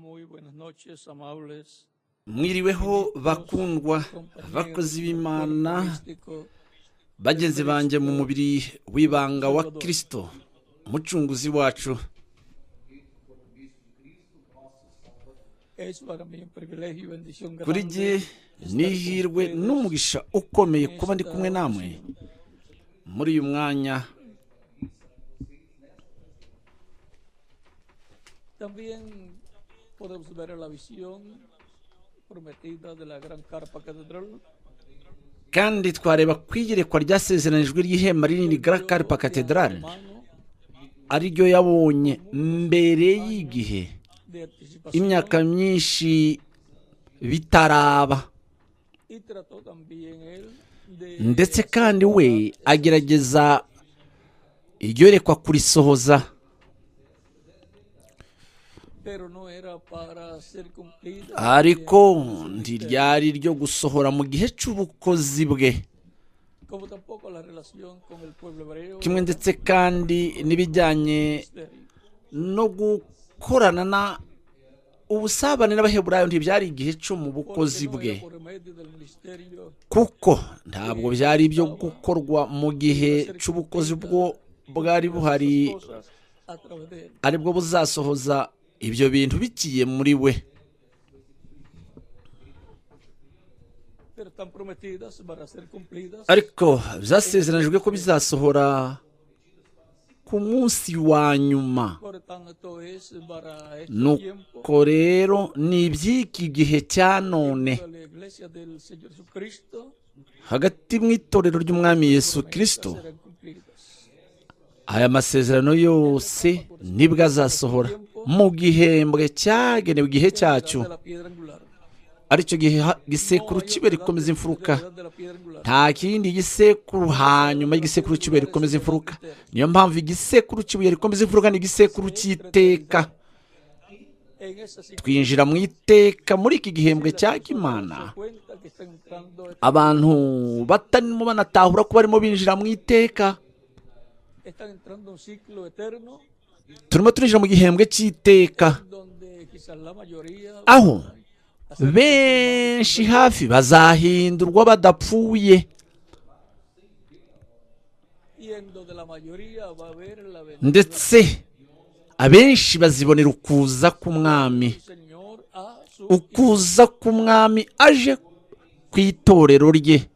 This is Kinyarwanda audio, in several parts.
Muy buenas noches, amables mwiriweho bakundwa bakozi b'Imana bagenzi banjye mu mubiri w'ibanga wa Kristo umucunguzi wacu. Kuri jye nihirwe n'umugisha ukomeye kuba ndi kumwe namwe muri uyu mwanya. También podemos ver la visión prometida de la gran carpa catedral. Kandi twareba kwigerekwa ryasezeranijwe ry'ihema rinini Grand Carpa Cathedral ari ryo yabonye mbere y'igihe imyaka myinshi bitaraba, ndetse kandi we agerageza iryorekwa kurisohoza, ariko ntiryari ryo gusohora mu gihe cy'ubukozi bwe, kimwe ndetse kandi n'ibijyanye no gukorana na ubusabane n'Abaheburayo ntibyari igihe cyo mu bukozi bwe, kuko ntabwo byari ibyo gukorwa mu gihe cy'ubukozi bwo bwari buhari aribwo buzasohoza ibyo bintu bikiye muri we. Ariko byasezeranijwe ko bizasohora ku munsi wa nyuma. Nuko rero ni iby'iki gihe cya none hagati mu itorero ry'Umwami Yesu Kristo. Aya masezerano yose nibwo azasohora mu gihembwe cyagenewe igihe cyacu, aricyo gihe gisekuru kibe rikomeza imfuruka. Nta kindi gisekuru hanyuma y'igisekuru kibe rikomeza imfuruka. Niyo mpamvu igisekuru kibuye rikomeza imfuruka ni igisekuru cy'iteka. Twinjira mu iteka muri iki gihembwe cya Kimana. Abantu batarimo banatahura ko barimo binjira mu iteka. Turimo turinjira mu gihembwe cy'iteka, aho benshi hafi bazahindurwa badapfuye, ndetse abenshi bazibonera ukuza k'Umwami, ukuza k'Umwami aje ku itorero rye.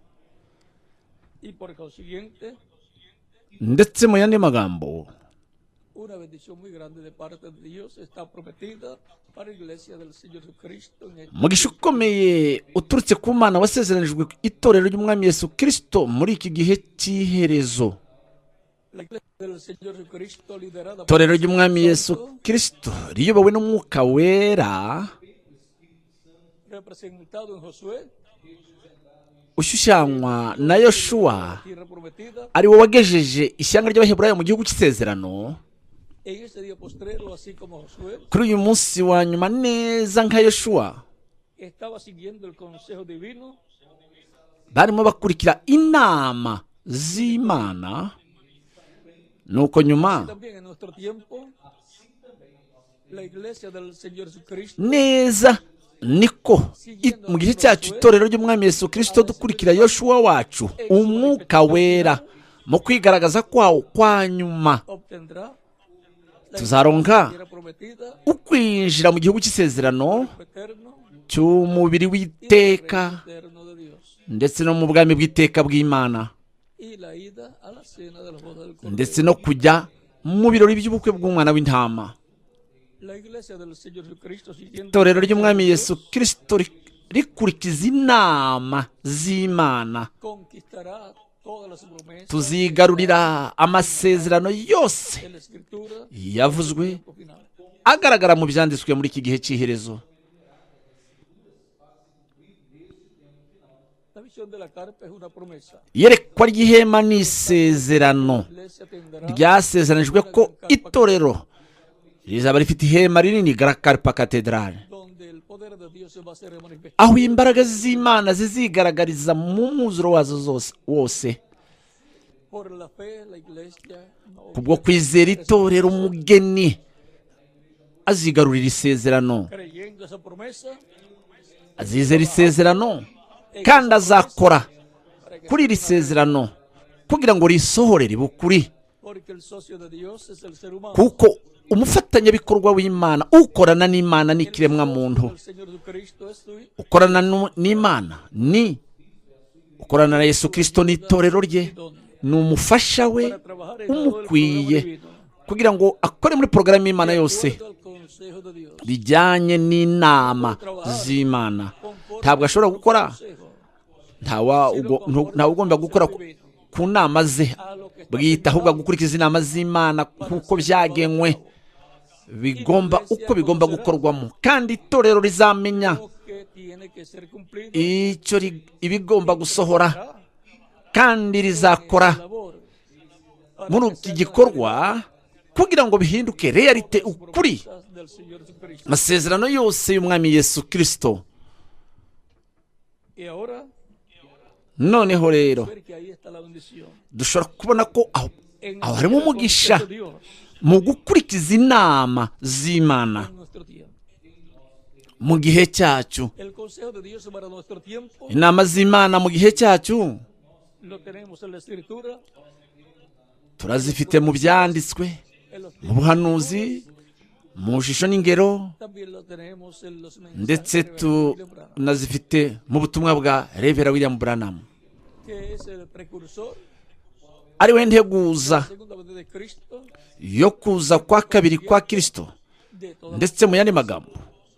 Ndetse mu yandi magambo, umugisha ukomeye uturutse ku Mana wasezeranijwe itorero ry'Umwami Yesu Kristo muri iki gihe cy'iherezo. Itorero ry'Umwami Yesu Kristo riyobowe n'Umwuka Wera ushushanywa na Yoshuwa, ari we wagejeje ishyanga ry'Abaheburayo mu gihugu cy'isezerano. Kuri uyu munsi wa nyuma, neza nka Yoshuwa, barimo bakurikira inama z'Imana. Nuko nyuma neza niko mu gihe cyacu itorero ry'Umwami Yesu Kristo dukurikira Yoshuwa wacu, Umwuka Wera, mu kwigaragaza kwawo kwa nyuma tuzaronka ukwinjira mu gihugu cy'isezerano cy'umubiri w'iteka ndetse no mu bwami bw'iteka bw'Imana, ndetse no kujya mu birori by'ubukwe bw'Umwana w'Intama. Itorero ry'Umwami Yesu Kristo rikurikiza inama z'Imana. Tuzigarurira amasezerano yose yavuzwe agaragara mu byanditswe muri iki gihe cy'iherezo. Iyerekwa ry'ihema ni isezerano ryasezeranijwe ko itorero rizaba rifite ihema rinini Grand Carpa Cathedral, aho imbaraga z'Imana zizigaragariza mu mwuzuro wazo wose. Kubwo kwizera itorero umugeni azigarurira isezerano esa promesa azizera isezerano kandi azakora kuri iri sezerano kugira ngo risohore ribe ukuri, porque el socio de Dios es el ser humano. kuko umufatanyabikorwa w'Imana ukorana n'Imana n'ikiremwa muntu, El Señor Jesucristo es tu ukorana n'Imana ni ukorana na Yesu Kristo n'itorero rye, ni umufasha we para trabajar en todo el umukwiye programa divino, kugira ngo akore muri porogaramu y'Imana yose de acuerdo al consejo de Dios. bijyanye n'inama z'Imana. Ntabwo ashobora gukora, ntawe ugomba gukora ku nama ze bwite, ahubwo gukurikiza inama z'Imana nk'uko byagenwe, uko bigomba gukorwamo, kandi itorero rizamenya Lo que tiene que ser cumplido icyo ibigomba gusohora, kandi rizakora labor muri iki gikorwa kugira ngo bihinduke realite, ukuri, del Señor Jesucristo. amasezerano yose y'umwami Yesu Kristo. Y ahora Noneho rero ver que ahí está la bendición. dushobora kubona ko aho En harimo el umugisha consejo de Dios mu gukurikiza inama z'Imana en nuestro tiempo. mu gihe cyacu. El consejo de Dios para nuestro tiempo Inama z'Imana mu gihe cyacu lo tenemos en la Escritura, turazifite mu byanditswe, en los mu buhanuzi, mu shusho n'ingero, también lo tenemos en los ndetse mensajes de William Branham, tunazifite mu butumwa bwa Revera William Branham, que es el precursor ari we de la nteguza segunda venida de Cristo, yo kuza kwa kabiri kwa Kristo, de todas ndetse mu yandi magambo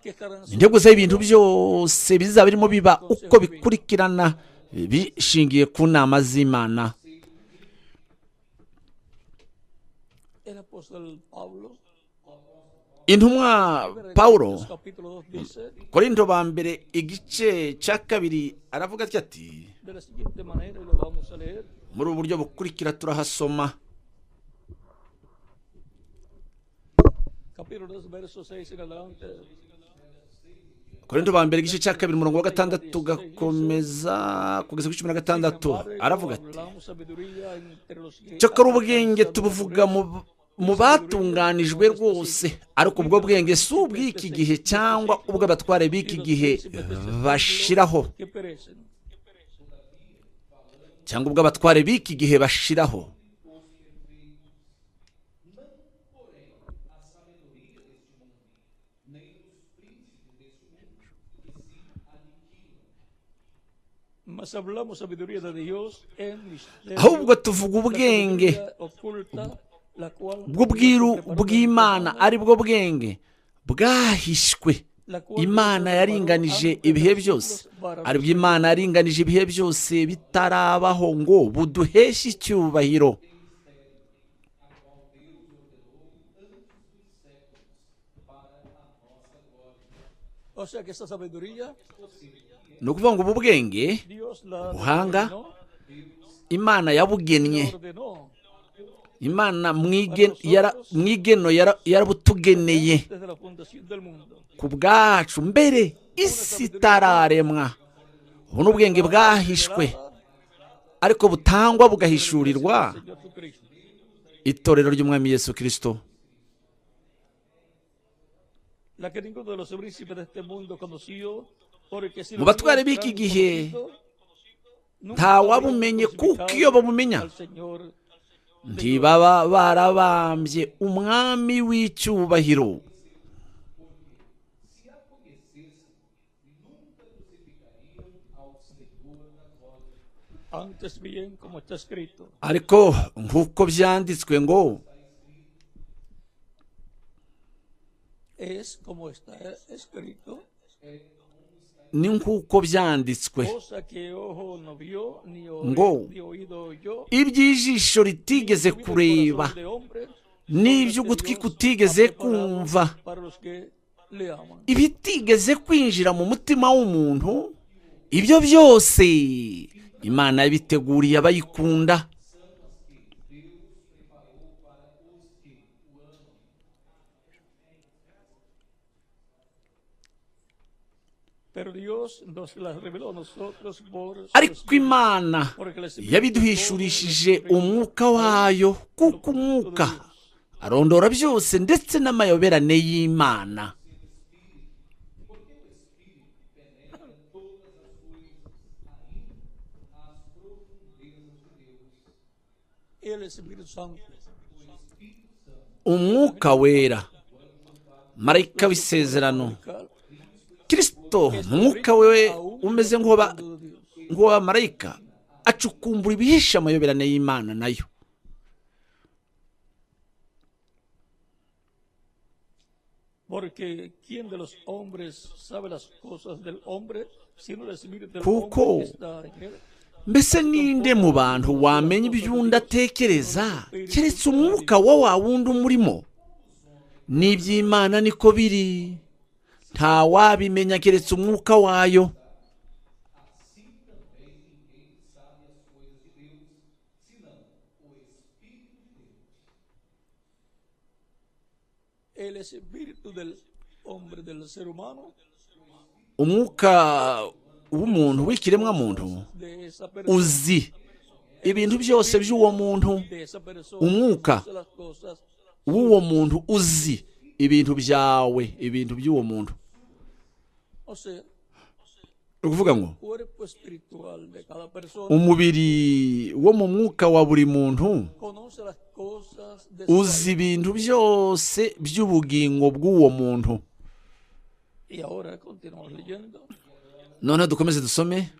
que estarán integuza y'ibintu byose bizaba birimo biba uko bikurikirana bishingiye ku nama z'Imana. el apóstol Pablo, Intumwa Pawulo capítulo 2 dice Korinto ba mbere igice cya kabiri aravuga ati, de la siguiente manera, y lo vamos a leer, muri ubu buryo bukurikira turahasoma. capítulo 2, verso 6 en adelante. Korinto ba mbere igice cya kabiri umurongo wa 6 tugakomeza kugeza kuri 16 aravuga ati, Hablamos sabiduría entre los que cyokora ubwenge tubuvuga mu batunganijwe rwose, ariko ubwo bwenge si ubw'iki gihe cyangwa ubw'abatware b'iki gihe bashiraho, que perecen, cyangwa ubw'abatware b'iki gihe bashiraho, mas hablamos sabiduría de Dios en misterio, ahubwo tuvuga ubwenge sabiduría oculta, la cual bw'ubwiru bw'Imana, ari bwo bwenge bwahishwe Imana yaringanije ibihe byose, ari bwo Imana yaringanije ibihe byose bitarabaho ngo buduheshe icyubahiro. o sea que esa sabiduría Ni ukuvuga ngo ubu bwenge Dios la Buhanga. determinó, Imana yabugennye, la ordenó Imana mwigeno yarabutugeneye desde la fundación del mundo. ku bwacu mbere isi itararemwa. Ubu ni ubwenge bwahishwe ariko butangwa bugahishurirwa Señor Jesucristo. itorero ry'umwami Yesu Kristo. La que ninguno de los príncipes de este mundo conoció, porque si Mu batware b'iki gihe ntawabumenye, kuko iyo babumenya al Señor ntibaba barabambye umwami w'icyubahiro. antes bien, como está escrito, Ariko nk'uko byanditswe ngo, es como está escrito, ni nk'uko byanditswe cosa que ojo no vio, Ngo. ni oído oyó, iby'ijisho ritigeze ni kureba, corazón de hombre, n'iby'ugutwi kutigeze kumva, para los que le aman. ibitigeze kwinjira mu mutima w'umuntu, ibyo byose Imana yabiteguriye abayikunda. Pero Dios nos las reveló a nosotros por su Ariko Espíritu, Imana porque el Espíritu yabiduhishurishije todo lo umwuka wayo, kuko umwuka arondora byose ndetse n'amayoberane y'Imana. el Espíritu Santo, umwuka wera, marayika w'isezerano, kirisito umwuka we umeze nk'uwa marayika acukumbura ibihisha amayoberane y'Imana nayo. porque quién de los hombres sabe las cosas del hombre sino el Espíritu del Kuko hombre que está en él. mbese ninde mu bantu wamenya iby'undi atekereza keretse umwuka wa wundi umurimo? N'iby'Imana niko biri, nta wabimenya keretse umwuka wayo. El espíritu del hombre, del ser humano, Umwuka w'umuntu w'ikiremwa muntu de esa persona, uzi ibintu byose by'uwo muntu. de esa persona, Umwuka conoce las cosas, w'uwo muntu uzi ibintu byawe, ibintu by'uwo muntu. o sea, Ni ukuvuga ngo cuerpo espiritual de cada persona umubiri wo mu mwuka wa buri muntu conoce las cosas de su uzi ibintu byose by'ubugingo bw'uwo muntu. Y ahora continuamos leyendo. Noneho dukomeze dusome.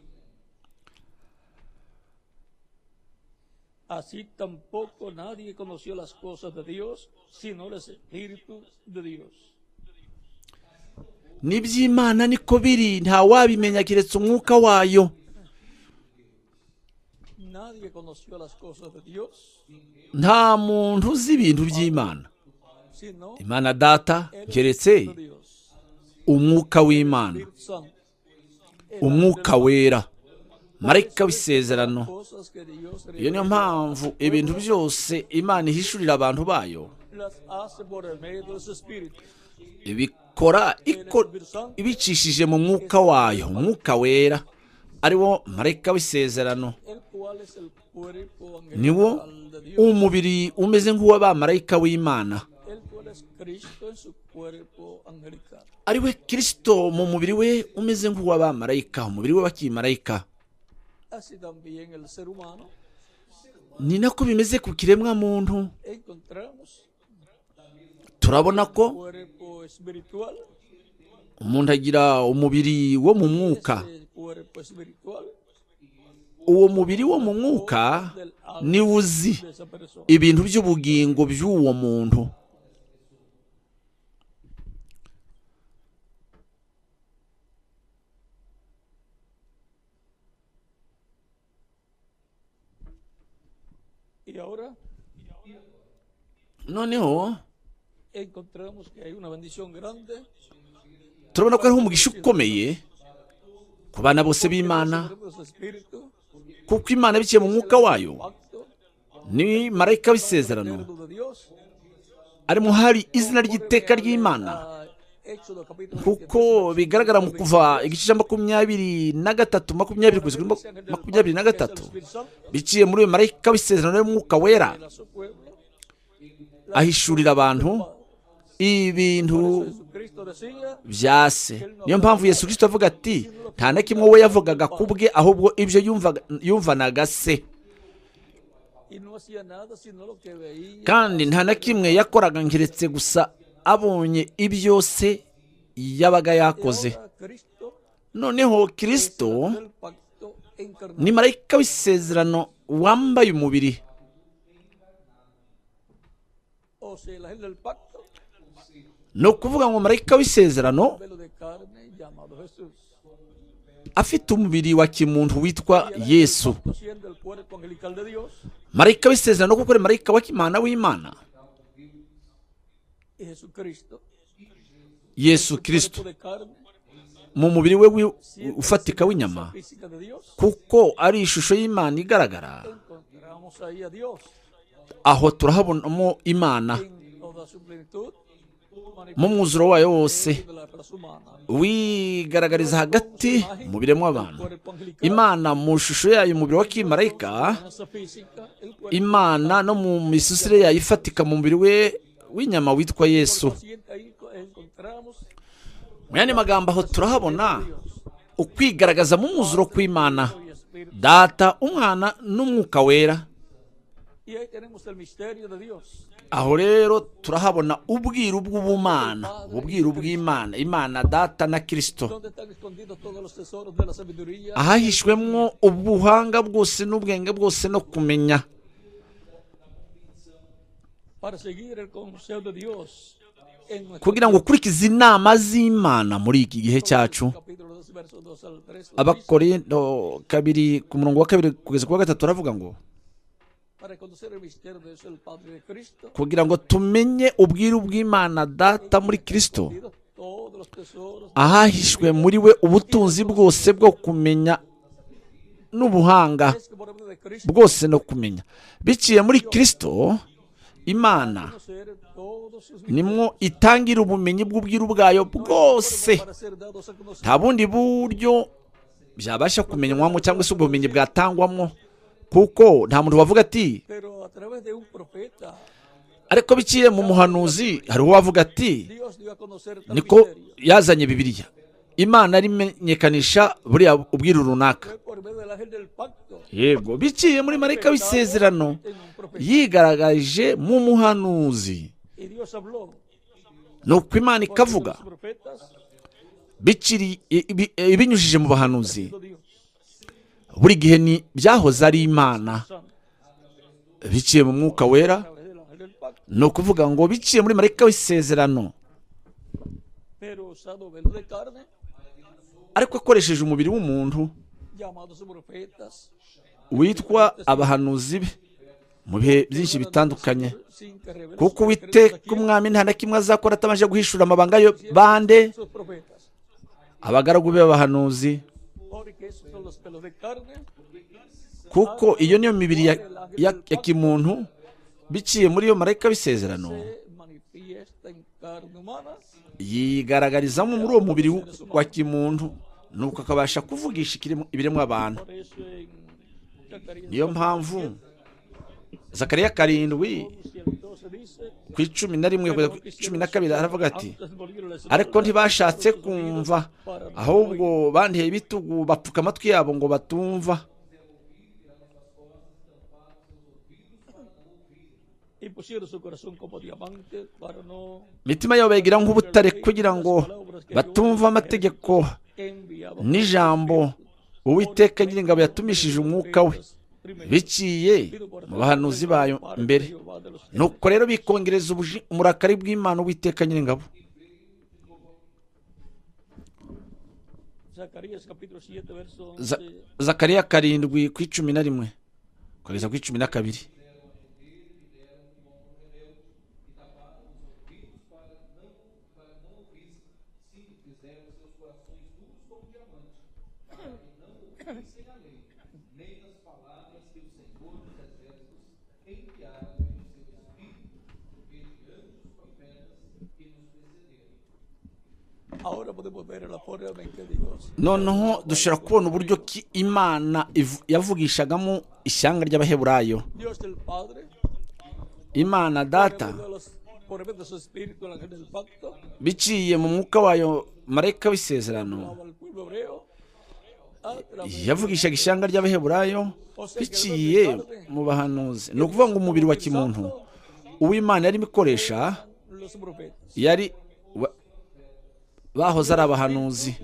Así tampoco nadie conoció las cosas de Dios sino el Espíritu de Dios. N'iby'Imana niko biri, nta wabimenya keretse umwuka wayo. Nadie conoció las cosas de Dios Nta muntu uzi ibintu by'Imana, sino Imana Data, el keretse Espíritu de Dios, umwuka w'Imana, Espíritu Santo. umwuka wera, marayika w'isezerano. Cosas que Dios Iyo niyo mpamvu ibintu byose Imana ihishurira abantu bayo las hace por el medio de su Espíritu. ibikora ibicishije mu mwuka wayo, umwuka wera ariwo marayika w'isezerano. El cual es el cuerpo Niwo angelical de Dios, umubiri umeze nk'uw'abamarayika w'Imana, el cual es Cristo en su cuerpo angelical. ariwe Kristo mu mubiri we umeze nk'uw'abamarayika, umubiri we w'akimarayika. Así también el ser humano Ni nako bimeze ku kiremwa muntu. encontramos Turabona ko cuerpo espiritual. umuntu agira umubiri wo mu mwuka. Ese cuerpo espiritual Uwo mubiri wo mu mwuka del alma niwe uzi de esa persona. ibintu by'ubugingo by'uwo muntu. Y ahora Noneho encontramos que hay una bendición grande turabona ko hariho umugisha ukomeye ku bana bose b'Imana, de su espíritu, kuko Imana biciye mu mwuka wayo pacto, ni marayika w'isezerano, de Dios. arimo hari izina ry'iteka ry'Imana, A Éxodo capítulo kuko bigaragara mu kuva igice cya 23 makumyabiri kugeza kuri 23 biciye muri uyu marayika w'isezerano y'umwuka wera a su pueblo, ahishurira abantu ibintu Jesucristo decía, bya se. Niyo mpamvu Yesu Kristo avuga ati nta na kimwe we yavugaga ku bwe, ahubwo ibyo yumvanaga se, y no hacía nada sino lo que veía. kandi nta na kimwe yakoraga keretse gusa abonye ibyo se yabaga yakoze. Ahora Cristo Noneho es Kristo del pacto encarnado. ni marayika w'isezerano wambaye umubiri. O sea, el ángel del pacto, Ni ukuvuga ngo marayika w'isezerano velo de carne llamado Jesús. afite umubiri wa kimuntu witwa Yesu. Siendo el cuerpo angelical de Dios, Marayika w'isezerano kuko ari marayika w'Imana. y Jesucristo, Yesu Kristo cuerpo de carne, mu mubiri we ufatika w'inyama, física de Dios, kuko ari ishusho y'Imana igaragara. encontramos ahí a Dios Aho turahabonamo Imana en toda su plenitud, mu mwuzuro wayo wose, de la raza humana. wigaragariza hagati mu biremwa abantu. Cuerpo angelical, Imana mu shusho yayo umubiri wa kimarayika, esa física, el cuerpo Imana no mu misusire yayo ifatika mu mubiri we w'inyama witwa Yesu. consciente, ahí encontramos Mu yandi magambo aho turahabona ukwigaragaza mu mwuzuro kw'Imana y espíritu. Data, Umwana n'Umwuka wera. Y ahí tenemos el misterio de Dios. aho rero turahabona ubwiru bw'ubumana, ubwiru bw'Imana, Imana Data na Kristo, Donde están escondidos todos los tesoros de la sabiduría. ahahishwemwo ubuhanga bwose n'ubwenge bwose no kumenya, Para seguir el consejo de Dios. En nuestro kugira ngo ukurikize inama z'Imana muri iki gihe cyacu. capítulo 2, versos 2 al 3. Abakorinto 2 ku murongo wa 2 kugeza ku wa 3 aravuga ngo Para conocer el misterio de Dios, el Padre de Cristo. kugira ngo tumenye ubwiru bw'Imana Data muri Kristo, Todos los tesoros. ahahishwe muri we ubutunzi bwose bwo kumenya n'ubuhanga Es que por medio de Cristo bwose no kumenya. Biciye muri Kristo, Imana conocer todos sus nimwo itangira ubumenyi bw'ubwiru bwayo bwose. para ser dados a conocer. Nta bundi buryo byabasha kumenywamo cyangwa se ubwo bumenyi bwatangwamo, kuko nta muntu wavuga ati, Pero a través de un profeta, ariko biciye mu muhanuzi hari uwavuga ati, Dios dio a conocer tal niko misterio. yazanye Bibiliya, Imana arimenyekanisha buriya ubwiru runaka. Fue por medio del ángel del pacto. Yego, biciye muri marayika w'isezerano En un profeta. yigaragaje mu muhanuzi, Y Dios habló. nuko Imana Por medio de ikavuga los profetas, ibinyujije mu bahanuzi. Dios Buri gihe ni byahoze ari Imana Santo. biciye mu mwuka wera, A través del ángel del pacto. ni ukuvuga ngo biciye muri marayika w'isezerano, Pero usado velo de carne, ariko akoresheje umubiri w'umuntu llamados profetas. witwa abahanuzi be mu bihe byinshi bitandukanye, Sin que revelen kuko sus Uwiteka secretos umwami nta na kimwe azakora atabanje guhishura amabanga yo bande, sus profetas. abagaragu be b'abahanuzi, Porque esos son los pelos de carne. kuko iyo niyo mibiri ya kimuntu. Biciye muri iyo marayika w'isezerano Se manifiesta en carne humana. yigaragarizamo muri uwo mubiri wa kimuntu, nuko akabasha kuvugisha ibiremwa abantu. Por eso en Zacarías Niyo mpamvu Zakariya 7 12 dice, ku 11 kugeza ku 12 aravuga ati, ariko ntibashatse kumva, ahubwo banteye ibitugu bapfuka amatwi yabo ngo batumva. y pusieron su corazón como diamante para no Imitima yabo bayigira nk'ubutare kugira ngo batumva amategeko enviaba n'ijambo Uwiteka Nyiringabo yatumishije umwuka we biciye mu bahanuzi bayo mbere. Nuko rero bikongereza umurakari bw'Imana Uwiteka Nyiringabo. Zacarías capítulo 7 verso Za- 11. Zakariya 7 ku 11 kugeza ku 12. Ahora podemos ver la forma en que Dios Noneho dushobora kubona uburyo ki Imana yavugishagamo ishyanga ry'Abaheburayo. Dios del Padre Imana Data por medio de su espíritu el ángel del pacto biciye mu mwuka wayo marayika w'isezerano hablaba al pueblo hebreo a través yavugishaga ishyanga ry'Abaheburayo biciye mu bahanuzi. Ni ukuvuga ngo umubiri wa kimuntu uw'Imana yarimo ikoresha de los profetas. yari bahoze ari abahanuzi,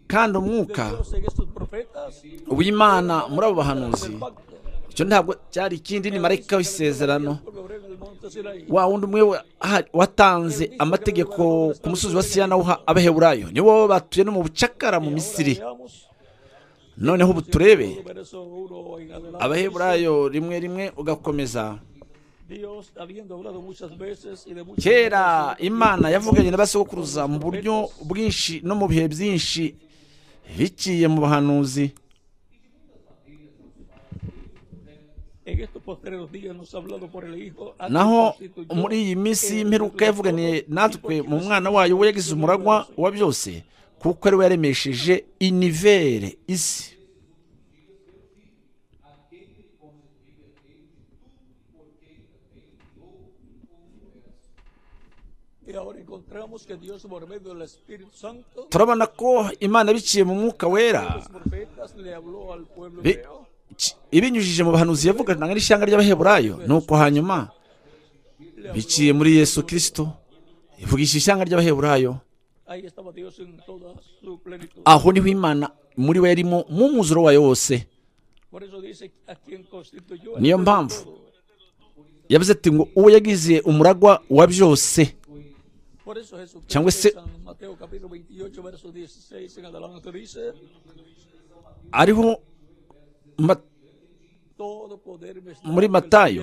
kandi umwuka Dios en estos profetas uw'Imana muri abo bahanuzi, el pacto. icyo ntabwo cyari ikindi, ni marayika w'isezerano, El pueblo hebreo en el monte Sinaí. wa wundi umwe watanze amategeko ku musozi wa Siyana awuha Abaheburayo, nibo batuye no mu bucakara mu Misiri. Veamos Noneho ubu turebe verso 1 en adelante. Abaheburayo 1 ugakomeza. Dios habiendo hablado muchas veces y de muchas Kera maneras, Imana yavuganye n'abasokuruza mu buryo bwinshi no mu bihe byinshi biciye mu bahanuzi. en estos postreros días nos ha hablado por el Hijo a quien Naho constituyó muri iyi minsi en y'imperuka yavuganiye natwe mu mwana wayo we yagize umuragwa wa byose, kuko ari we yaremesheje inivere isi. y ahora encontramos que Dios por medio del Espíritu Santo Turabona ko Imana biciye mu mwuka wera los profetas le habló al pueblo Bi- hebreo ibinyujije mu bahanuzi yavuganaga n'ishyanga ry'abaheburayo, nuko hanyuma biciye muri Yesu Kristo ivugisha ishyanga ry'abaheburayo. Aho niho Imana muri we yarimo mu mwuzuro wayo wose. Niyo mpamvu yavuze ati ngo uwo yagize umuragwa wa byose, cyangwa se ariho muri Matayo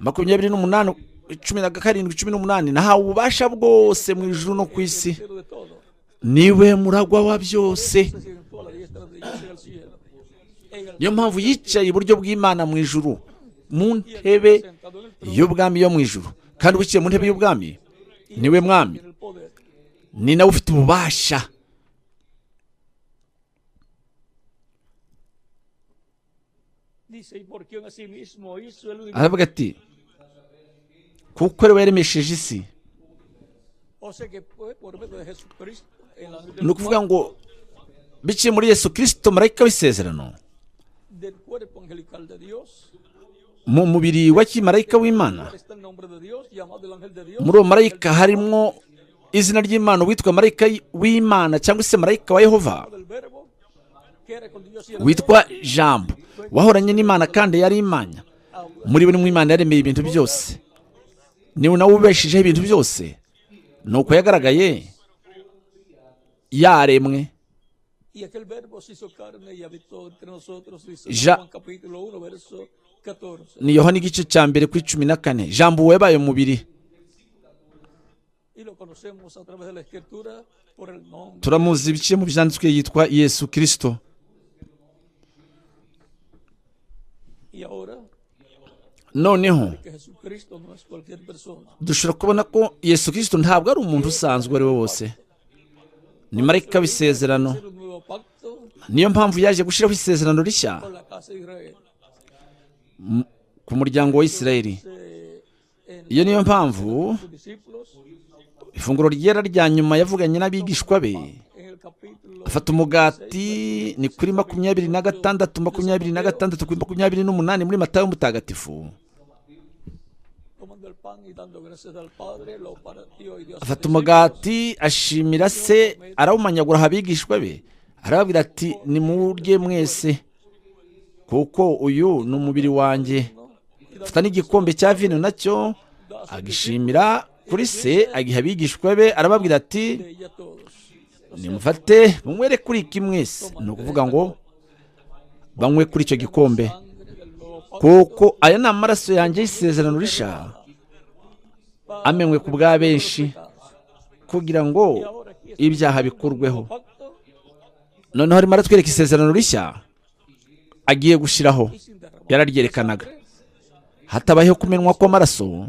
28:17-18, nahawe ububasha bwose mu ijuru no ku isi, niwe muragwa wa byose. Niyo mpamvu yicaye iburyo bw'Imana mu ijuru, mu ntebe y'ubwami yo mu ijuru. Kandi uciye mu ntebe y'ubwami niwe mwami, ni nawe ufite ububasha. Aravuga ati kuko ariwe yaremesheje isi. Ni ukuvuga ngo biciye muri Yesu Kristo, marayika w'isezerano, mu mubiri wa kimarayika w'Imana, muri uwo marayika harimo izina ry'Imana witwa marayika w'Imana, cyangwa se marayika wa Yehova witwa Jambo, wahoranye n'Imana kandi yari Imana. Muri we nimwe Imana yaremeye ibintu byose, niwe nawe ubeshijeho ibintu byose. Nuko yagaragaye yaremwe. Ni Yohana igice cya mbere kuri 14. Jambo wabaye umubiri. Turamuzi biciye mu byanditswe, yitwa Yesu Kristo. Noneho dushobora kubona ko Yesu Kristo ntabwo ari umuntu usanzwe ari we wose, ni marayika w'isezerano. Niyo mpamvu yaje gushyiraho isezerano rishya ku muryango wa Isirayeli. Iyo niyo mpamvu ifunguro ryera rya nyuma yavuganye n'abigishwa be, afata umugati, ni kuri 26:28 muri Matayo mutagatifu. Afata umugati, ashimira se, arawumanyagura abigishwa be, arababwira ati nimurye mwese, kuko uyu ni umubiri wanjye. Afata n'igikombe cya vino nacyo, agishimira kuri se, agiha abigishwa be, arababwira ati nimufate munywere kuri iki mwese. Ni ukuvuga ngo banywe kuri icyo gikombe, kuko aya ni amaraso yanjye y'isezerano rishya, amenywe ku bwa benshi kugira ngo ibyaha bikurweho. Noneho arimo aratwereka isezerano rishya agiye gushyiraho. Yararyerekanaga, hatabayeho kumenwa kw'amaraso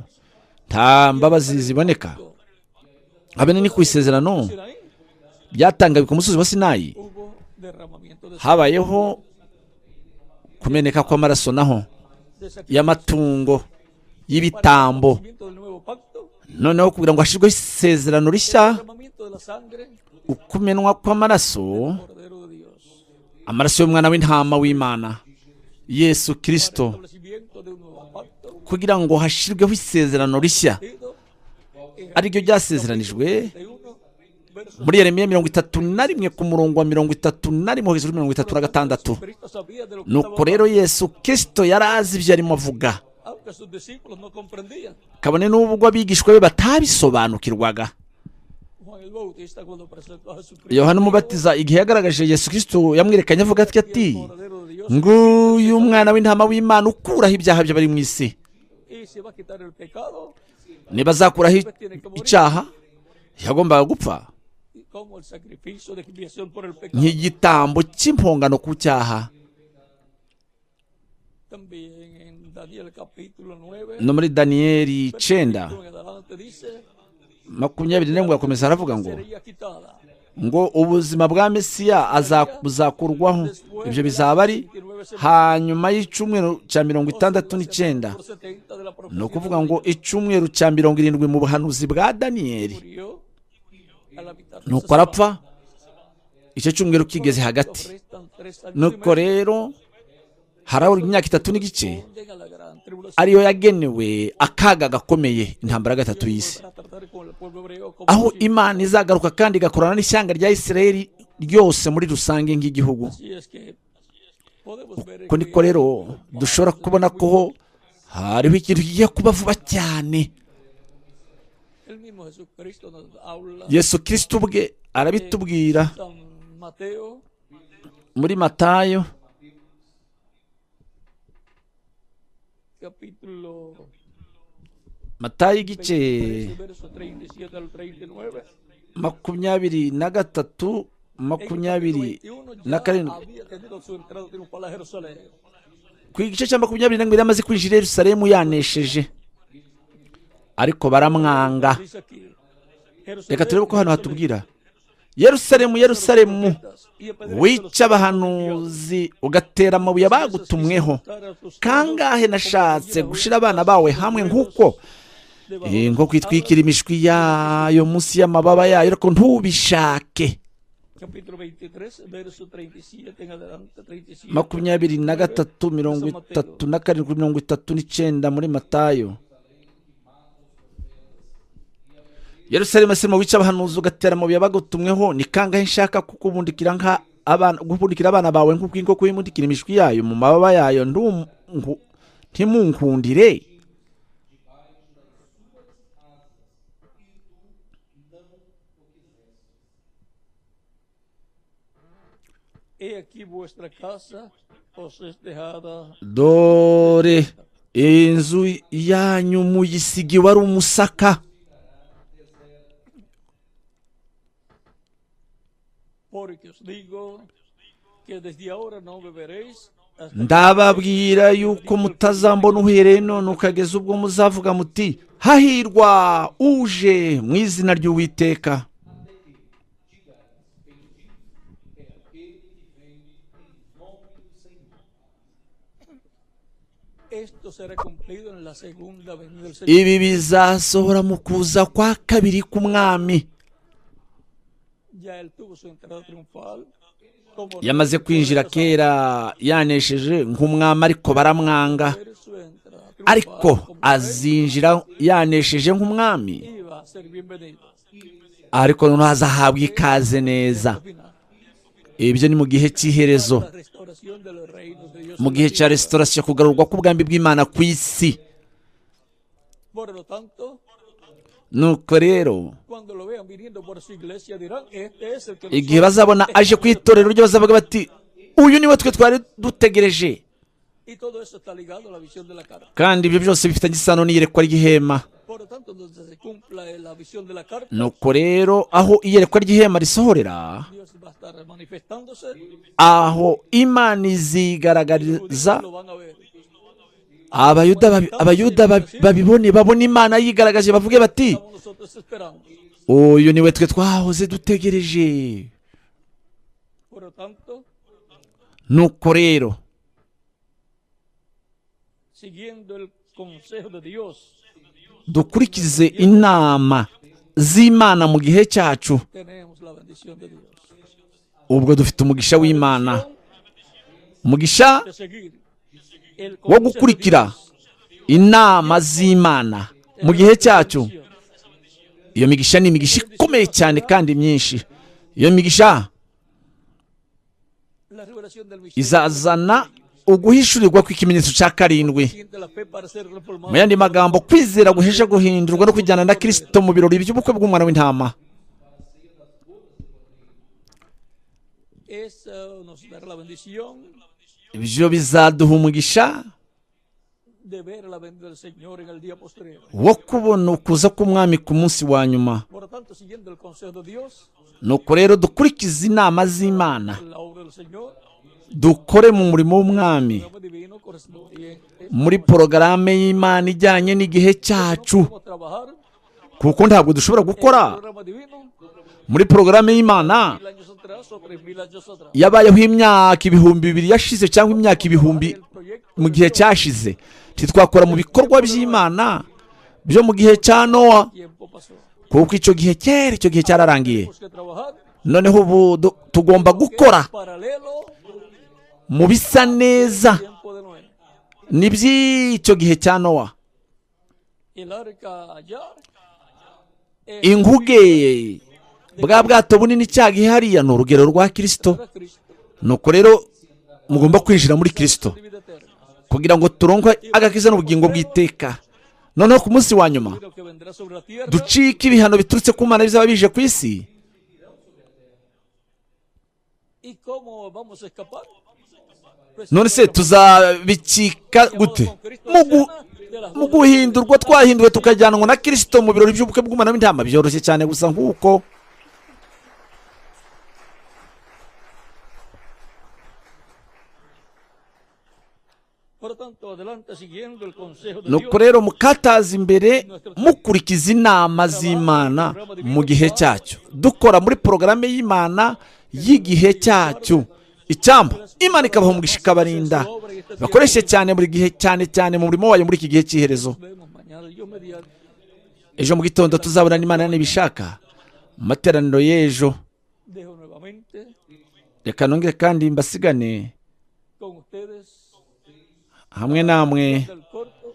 nta mbabazi ziboneka. Habe ni ku isezerano byatangaga ku musozi wa Sinayi, habayeho kumeneka kw'amaraso naho y'amatungo y'ibitambo. Noneho kugira ngo hashyirweho isezerano rishya, ukumenwa kw'amaraso, amaraso y'umwana w'intama w'Imana Yesu Kristo, kugira ngo hashyirweho isezerano rishya, ariryo ryasezeranijwe muri Yeremiya 31 ku murongo wa 31 hejuru 36. Nuko rero Yesu Kristo yari azi ibyo arimo avuga, kabone n'ubwo abigishwa be batabisobanukirwaga. Yohana Umubatiza igihe yagaragaje Yesu Kristo, yamwerekanye avuga ati nguyu umwana w'intama w'Imana ukuraho ibyaha by'abari mu isi. Niba azakuraho icyaha, yagombaga gupfa nk'igitambo cy'impongano ku cyaha. No muri Daniyeli 9:20 akomeza aravuga ngo ubuzima bwa Mesiya buzakurwaho. Ibyo bizaba ari hanyuma y'icyumweru cya 69. Ni ukuvuga ngo icyumweru cya 70 mu buhanuzi bwa Daniyeli. Nuko arapfa, icyo cyumweru kigeze hagati. Nuko rero harabura imyaka 3 n'igice responden a la gran tribulación ariyo yagenewe akaga gakomeye, intambara ya gatatu y'isi, para tratar con el pueblo hebreo como aho si- Imana izagaruka kandi igakorana n'ishyanga rya Isirayeli ryose muri rusange nk'igihugu. Así es que podemos ver Ko niko rero dushobora kubona ko hariho ikintu kigiye kuba vuba cyane. el mismo Jesucristo nos habla Yesu Kristo ubwe arabitubwira San Mateo muri Matayo capítulo Matayo igice 23, verso 37 al 39. 23, En el 27 capítulo 21 na ya karindwi. había tenido su entrada triunfal a Jerusalén. Ku gice cya 27 yamaze kwinjira i Yerusalemu yanesheje, ariko baramwanga. Dice aquí, Reka turebe ko hano hatubwira, Yerusalemu, Yerusalemu, wica abahanuzi ugatera amabuye abagutumweho, kangahe nashatse gushira abana bawe hamwe nko kwitwikira imishwi yayo munsi y'amababa yayo, ariko ntubishake. capítulo 23, verso 37 en adelante, 37. 23, 37, 39 muri Matayo. Yerusalemu se mu wica abahanuzi ugatera amabuye abagutumweho, ni kangahe nshaka kukubundikira gupundikira abana bawe nk'uko inkoko yimundikira imishwi yayo mu mababa yayo, ntimunkundire. He aquí vuestra casa os es dejada. Dore inzu yanyu muyisigiwe ari umusaka. Porque os digo que desde ahora no beberéis hasta Ndababwira yuko mutazambona uhereye none ukageza ubwo muzavuga muti, hahirwa uje mu izina ry'Uwiteka. esto será cumplido en la segunda venida del Señor. Ibi bizasohora mu kuza kwa kabiri k'umwami. Ya él tuvo su entrada triunfal. Como Yamaze kwinjira kera yanesheje nk'umwami, ariko baramwanga. su entrada triunfal Ariko como azinjira yanesheje nk'umwami, rey, iba a ser bienvenido. ariko noneho azahabwa ikaze neza. Al final, Ibyo ni mu gihe cy'iherezo, la restauración de los reinos de Dios. mu gihe cya restaurasiyo, kugarurwa k'ubwami bw'Imana ku isi. Por lo tanto, Nuko rero cuando lo vean viniendo por su iglesia dirán, este es el que igihe bazabona aje ku itorero rye, bazavuga bati, uyu niwe twe twari dutegereje. Y todo eso está ligado a la visión de la carta. Kandi ibyo byose bifitanye isano n'iyerekwa ry'ihema. Por lo tanto, donde se cumpla la visión de la carta, Nuko rero aho iyerekwa ry'ihema risohorera, Dios va a estar manifestándose. aho Imana Los izigaragariza, judíos lo van a ver. abayuda babibone, babone Imana yigaragaje, bavuge bati, Estamos nosotros esperando. uyu niwe twe twahoze dutegereje. Por lo tanto, Nuko rero siguiendo el consejo de Dios, dukurikize inama z'Imana mu gihe cyacu, tenemos la bendición de Dios. ubwo dufite umugisha w'Imana, umugisha De seguir el wo consejo de gukurikira Dios. inama z'Imana mu gihe cyacu. Iyo migisha ni imigisha ikomeye cyane kandi myinshi. Iyo migisha La revelación del misterio izazana uguhishurirwa kw'ikimenyetso cya karindwi. siente la fe para ser reformado. Mu yandi magambo, kwizera guhesha guhindurwa no kujyana na Kristo mu birori by'ubukwe bw'umwana w'intama. Eso nos dará la bendición Ibyo bizaduha umugisha de ver la venida del Señor en el día posterior. wo kubona ukuza k'umwami ku munsi wa nyuma. Por lo tanto, siguiendo el consejo de Dios, Nuko rero dukurikize inama z'Imana, la obra del Señor, dukore mu murimo w'umwami, el programa divino correspondiente. muri porogaramu y'Imana ijyanye n'igihe cyacu, Vamos a trabajar kuko ntabwo dushobora el gukora programa divino muri porogaramu y'Imana 1000 años atrás o 3000 años atrás. yabayeho imyaka 2000 yashize cyangwa imyaka 1000 El proyecto mu gihe cyashize. Ntitwakora mu bikorwa by'Imana byo mu gihe cya Nowa, tiempo pasó. kuko icyo gihe cyararangiye. Tenemos que trabajar Noneho ubu tugomba gukora paralelo mu bisa neza tiempo de ni by'icyo gihe cya Nowa. El arca allá Inkuge bwa bwato bunini cya gihe hariya ni urugero rwa Kristo. era Cristo, Nuko rero mugomba kwinjira muri Kristo la vida eterna. kugira ngo turonke agakiza n'ubugingo bw'iteka. Noneho ku munsi wa nyuma Lo que vendrá sobre la tierra, ducike ibihano biturutse ku Mana bizaba bije ku isi. ¿y cómo vamos a escapar? None se tuzabikika gute? Mu guhindurwa twahinduwe tukajyanwa na Kristo mu birori by'ubukwe bw'umwana w'intama. Byoroshye cyane gusa nk'uko. Por tanto, adelante siguiendo el consejo de Nuko Dios. rero mukataza imbere mukurikiza inama z'Imana mu gihe cyacyo, dukora muri porogaramu y'Imana y'igihe cyacyo. Icyambu Imana ikabaha umugisha ikabarinda, bakoreshe cyane buri gihe, cyane cyane mu murimo wayo muri iki gihe cy'iherezo. Nos vemos mañana, Dios mediante. Ejo mu gitondo tuzabona Imana nibishaka mu materaniro y'ejo. Dejo nuevamente Reka nongere kandi mbasigane con ustedes hamwe namwe del corto,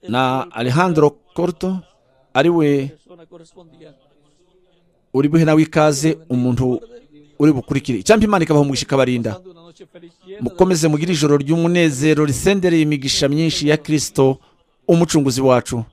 na Alejandro Corto, ari we persona correspondiente. uri buhe nawe ikaze, umuntu uri bukurikire. Icyambu Imana ikabaha umugisha ikabarinda. Pasando una noche feliz llena de Mukomeze mugire ijoro ry'umunezero risendereye imigisha myinshi ya Kristo umucunguzi wacu.